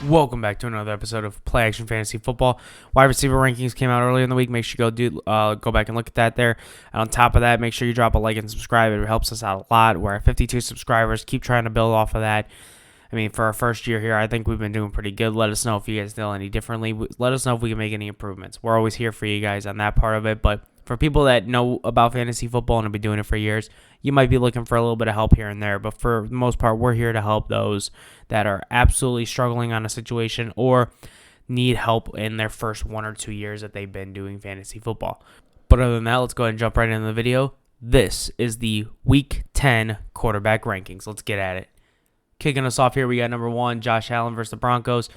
Welcome back to another episode of Play Action Fantasy Football. Wide receiver rankings came out earlier in the week. Make sure you go back and look at that there. And on top of that, make sure you drop a like and subscribe. It helps us out a lot. We're at 52 subscribers. Keep trying to build off of that. I mean, for our first year here, I think we've been doing pretty good. Let us know if you guys feel any differently. Let us know if we can make any improvements. We're always here for you guys on that part of it. But for people that know about fantasy football and have been doing it for years, you might be looking for a little bit of help here and there. But for the most part, we're here to help those that are absolutely struggling on a situation or need help in their first 1 or 2 years that they've been doing fantasy football. But other than that, let's go ahead and jump right into the video. This is the Week 10 quarterback rankings. Let's get at it. Kicking us off here, we got number 1, Josh Allen versus the Broncos.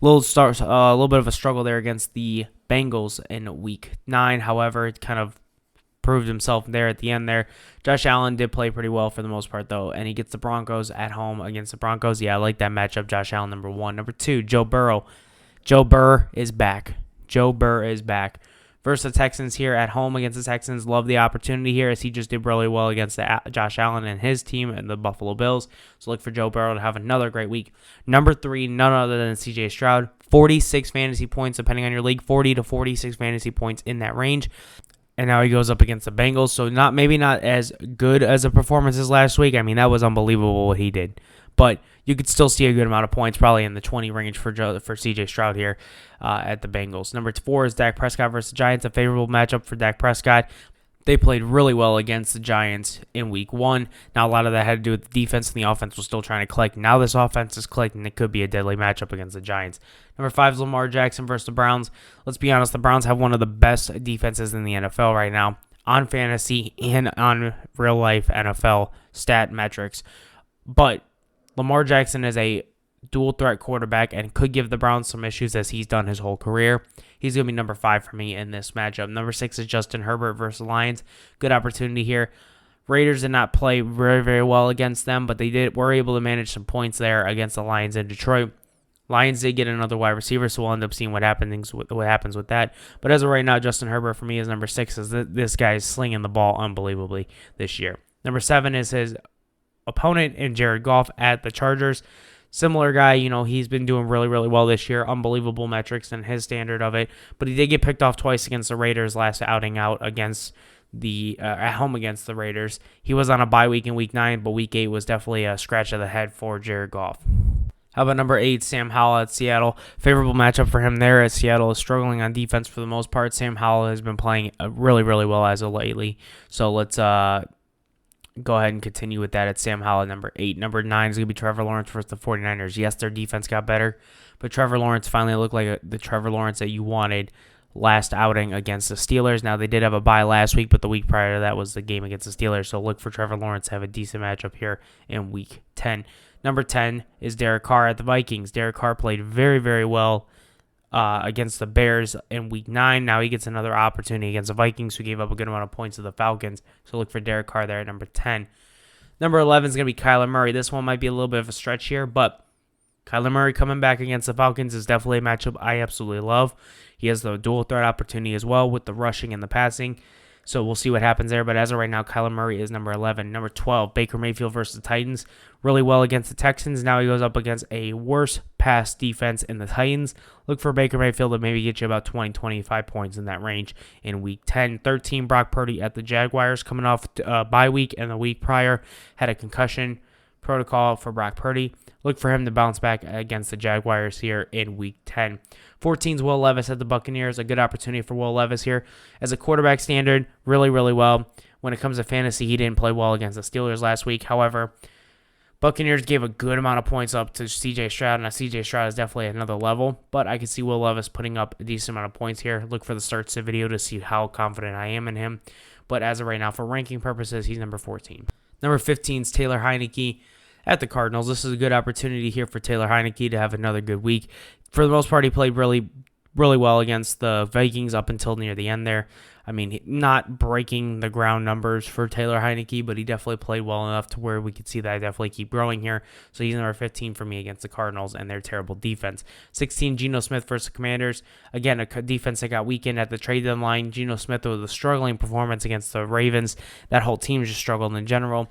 A little bit of a struggle there against the Bengals in Week 9. However, it kind of proved himself there at the end there. Josh Allen did play pretty well for the most part, though, and he gets the Broncos at home against the Broncos. Yeah, I like that matchup. Josh Allen, number 1. Number 2, Joe Burrow. Joe Burr is back. Versus the Texans here at home against the Texans. Love the opportunity here as he just did really well against Josh Allen and his team and the Buffalo Bills. So look for Joe Burrow to have another great week. Number 3, none other than C.J. Stroud. 46 fantasy points, depending on your league. 40 to 46 fantasy points in that range. And now he goes up against the Bengals. So maybe not as good as a performance as last week. I mean, that was unbelievable what he did. But you could still see a good amount of points, probably in the 20 range for C.J. Stroud here at the Bengals. Number 4 is Dak Prescott versus the Giants, a favorable matchup for Dak Prescott. They played really well against the Giants in Week 1. Now, a lot of that had to do with the defense, and the offense was still trying to click. Now this offense is clicking, and it could be a deadly matchup against the Giants. Number 5 is Lamar Jackson versus the Browns. Let's be honest, the Browns have one of the best defenses in the NFL right now on fantasy and on real-life NFL stat metrics. But Lamar Jackson is a dual-threat quarterback and could give the Browns some issues as he's done his whole career. He's going to be number 5 for me in this matchup. Number 6 is Justin Herbert versus the Lions. Good opportunity here. Raiders did not play very, very well against them, but they were able to manage some points there against the Lions in Detroit. Lions did get another wide receiver, so we'll end up seeing what happens with that. But as of right now, Justin Herbert for me is number 6, as this guy is slinging the ball unbelievably this year. Number 7 is his opponent in Jared Goff at the Chargers. Similar guy, he's been doing really, really well this year. Unbelievable metrics in his standard of it. But he did get picked off twice against the Raiders last outing out against at home against the Raiders. He was on a bye week in Week 9, but Week 8 was definitely a scratch of the head for Jared Goff. How about number 8, Sam Howell at Seattle? Favorable matchup for him there as Seattle is struggling on defense for the most part. Sam Howell has been playing really, really well as of lately. So let's go ahead and continue with that at Sam Howell at number 8. Number 9 is going to be Trevor Lawrence versus the 49ers. Yes, their defense got better, but Trevor Lawrence finally looked like the Trevor Lawrence that you wanted last outing against the Steelers. Now, they did have a bye last week, but the week prior to that was the game against the Steelers, so look for Trevor Lawrence to have a decent matchup here in Week 10. Number 10 is Derek Carr at the Vikings. Derek Carr played very, very well against the Bears in Week 9. Now he gets another opportunity against the Vikings, who gave up a good amount of points to the Falcons. So look for Derek Carr there at number 10. Number 11 is going to be Kyler Murray. This one might be a little bit of a stretch here, but Kyler Murray coming back against the Falcons is definitely a matchup I absolutely love. He has the dual threat opportunity as well with the rushing and the passing. So we'll see what happens there. But as of right now, Kyler Murray is number 11. Number 12, Baker Mayfield versus the Titans. Really well against the Texans. Now he goes up against a worse pass defense in the Titans. Look for Baker Mayfield to maybe get you about 20, 25 points in that range in Week 10. 13, Brock Purdy at the Jaguars, coming off bye week, and the week prior had a concussion protocol for Brock Purdy. Look for him to bounce back against the Jaguars here in Week 10. 14 is Will Levis at the Buccaneers. A good opportunity for Will Levis here. As a quarterback standard, really, really well. When it comes to fantasy, he didn't play well against the Steelers last week. However, Buccaneers gave a good amount of points up to C.J. Stroud. Now, C.J. Stroud is definitely at another level, but I can see Will Levis putting up a decent amount of points here. Look for the starts to video to see how confident I am in him. But as of right now, for ranking purposes, he's number 14. Number 15 is Taylor Heineke at the Cardinals. This is a good opportunity here for Taylor Heineke to have another good week. For the most part, he played really, really well against the Vikings up until near the end there. I mean, not breaking the ground numbers for Taylor Heineke, but he definitely played well enough to where we could see that I definitely keep growing here. So he's number 15 for me against the Cardinals and their terrible defense. 16, Geno Smith versus the Commanders. Again, a defense that got weakened at the trade deadline. Geno Smith with a struggling performance against the Ravens. That whole team just struggled in general.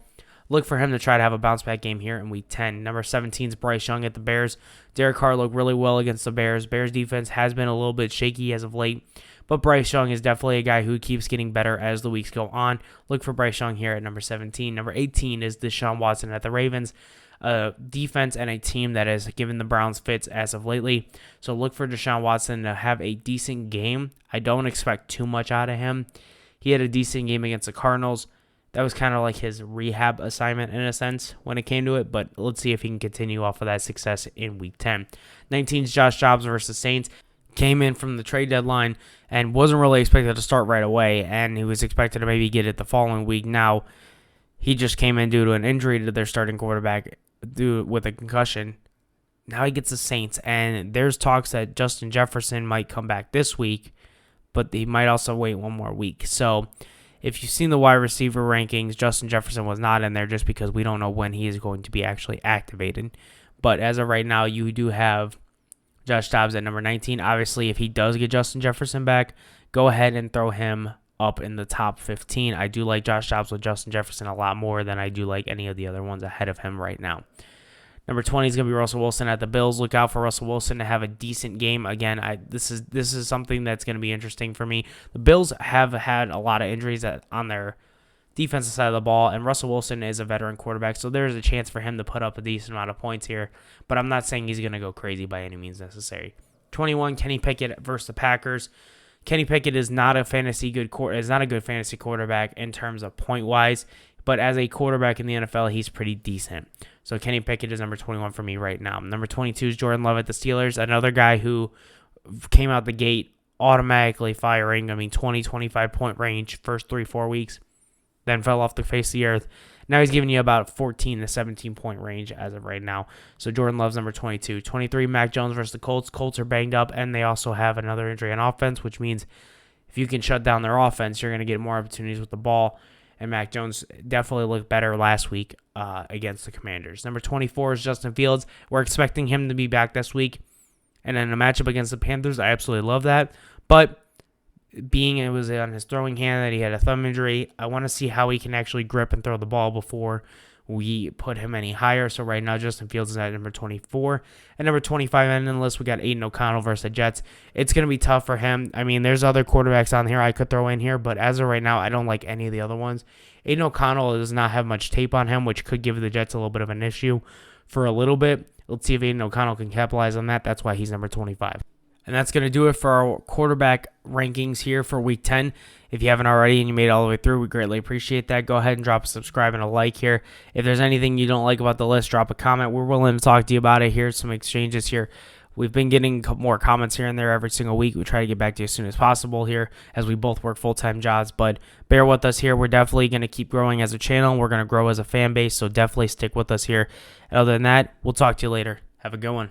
Look for him to try to have a bounce back game here in week 10. Number 17 is Bryce Young at the Bears. Derek Carr looked really well against the Bears. Bears defense has been a little bit shaky as of late, but Bryce Young is definitely a guy who keeps getting better as the weeks go on. Look for Bryce Young here at number 17. Number 18 is Deshaun Watson at the Ravens. A defense and a team that has given the Browns fits as of lately. So look for Deshaun Watson to have a decent game. I don't expect too much out of him. He had a decent game against the Cardinals. That was kind of like his rehab assignment in a sense when it came to it, but let's see if he can continue off of that success in week 10. 19 is Josh Jacobs versus Saints. Came in from the trade deadline and wasn't really expected to start right away, and he was expected to maybe get it the following week. Now, he just came in due to an injury to their starting quarterback with a concussion. Now he gets the Saints, and there's talks that Justin Jefferson might come back this week, but he might also wait one more week. So if you've seen the wide receiver rankings, Justin Jefferson was not in there just because we don't know when he is going to be actually activated. But as of right now, you do have Josh Dobbs at number 19. Obviously, if he does get Justin Jefferson back, go ahead and throw him up in the top 15. I do like Josh Dobbs with Justin Jefferson a lot more than I do like any of the other ones ahead of him right now. Number 20 is going to be Russell Wilson at the Bills. Look out for Russell Wilson to have a decent game. Again, this is something that's going to be interesting for me. The Bills have had a lot of injuries on their defensive side of the ball, and Russell Wilson is a veteran quarterback, so there's a chance for him to put up a decent amount of points here, but I'm not saying he's going to go crazy by any means necessary. 21, Kenny Pickett versus the Packers. Kenny Pickett is not a good fantasy quarterback in terms of point-wise, but as a quarterback in the NFL, he's pretty decent. So Kenny Pickett is number 21 for me right now. Number 22 is Jordan Love at the Steelers, another guy who came out the gate automatically firing. 20, 25-point range first 3-4 weeks, then fell off the face of the earth. Now he's giving you about 14 to 17-point range as of right now. So Jordan Love's number 22. 23, Mac Jones versus the Colts. Colts are banged up, and they also have another injury on offense, which means if you can shut down their offense, you're going to get more opportunities with the ball. And Mac Jones definitely looked better last week against the Commanders. Number 24 is Justin Fields. We're expecting him to be back this week. And then a matchup against the Panthers, I absolutely love that. But being it was on his throwing hand that he had a thumb injury, I want to see how he can actually grip and throw the ball before we put him any higher. So right now, Justin Fields is at number 24. At number 25 on the list, we got Aiden O'Connell versus the Jets. It's going to be tough for him. There's other quarterbacks on here I could throw in here, but as of right now, I don't like any of the other ones. Aiden O'Connell does not have much tape on him, which could give the Jets a little bit of an issue for a little bit. Let's see if Aiden O'Connell can capitalize on that. That's why he's number 25. And that's going to do it for our quarterback rankings here for Week 10. If you haven't already and you made it all the way through, we greatly appreciate that. Go ahead and drop a subscribe and a like here. If there's anything you don't like about the list, drop a comment. We're willing to talk to you about it. Here's some exchanges here. We've been getting more comments here and there every single week. We try to get back to you as soon as possible here as we both work full-time jobs. But bear with us here. We're definitely going to keep growing as a channel. We're going to grow as a fan base, so definitely stick with us here. Other than that, we'll talk to you later. Have a good one.